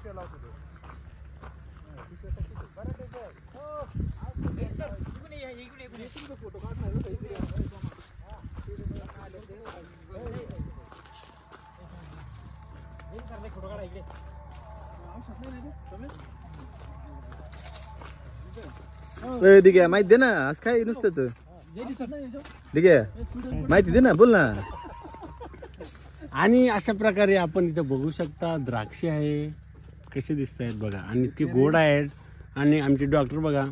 ठीक आहे माहिती दे ना आज काय नुसतंच ठीक आहे माहिती दे ना बोल ना. आणि अशा प्रकारे आपण इथे बघू शकता द्राक्षे आहे कसे दिसत आहेत बघा आणि ते गोड आहेत. आणि आमचे डॉक्टर बघा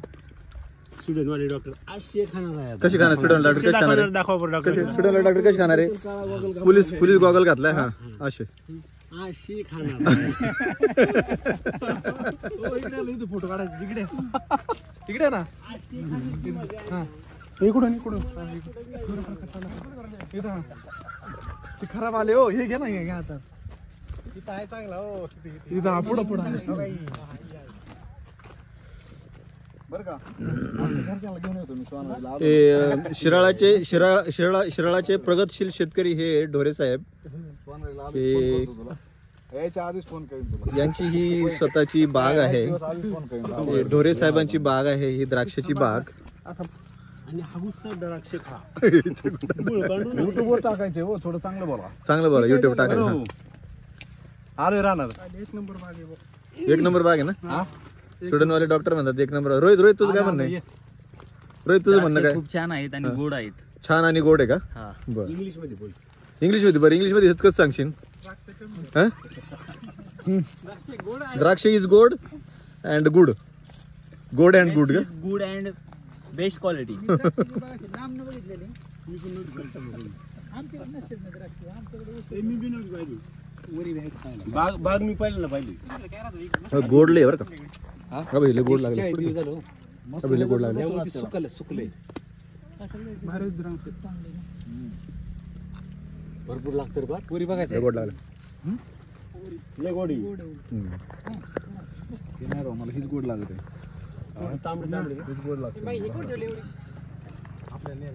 स्टुडंटवाले डॉक्टर असे खाणार आहे. कशी खाणार स्टुडंट डॉक्टर कशी खाणार दाखवा बरं डॉक्टर. स्टुडंट डॉक्टर कशी खाणार आहे. पोलीस गॉगल घातलाय हा असे अशी खाणार. फोटो काढायचे तिकडे तिकडे ना इकडून ते खराब आले हो. हे घे ना घ्या आता इथं आहे चांगला हो. इथं पुढं बरं का घेऊन येतो मी शिराळाचे प्रगतशील शेतकरी हे ढोरे साहेब. याच्या आधीच फोन करेन तुला. यांची ही स्वतःची बाग आहे. ढोरे साहेबांची बाग आहे ही द्राक्षाची बाग. आणि हागुस द्राक्ष खा. युट्यूबवर टाकायचे हो. थोडं चांगलं बोला. चांगलं बरं युट्यूब टाकायचं. अरे राहणार एक नंबर बाग आहे ना. स्टुडंट वाले डॉक्टर म्हणतात एक नंबर. रोहित तुझं काय म्हणणं आहे. रोहित तुझं म्हणणं काय. खूप छान आहेत आणि गोड आहेत. छान आणि गोड आहे का. बरं इंग्लिश मध्ये बोल. इंग्लिश मध्ये बरं इंग्लिश मध्ये हेच सांगशील. द्राक्ष इज गोड अँड गुड. गोड अँड गुड का. Good and best quality. बाग मी पाहिलं ना पाहिली. गोडले बरं का. पहिले गोड लागले. पहिले गोड लागले. सुकले भरपूर लागतं बा. पुरी बघायचं गोड लागले. गोडी मला हीच गोड लागत आहे. तांबडी हीच गोड लागते आपल्याला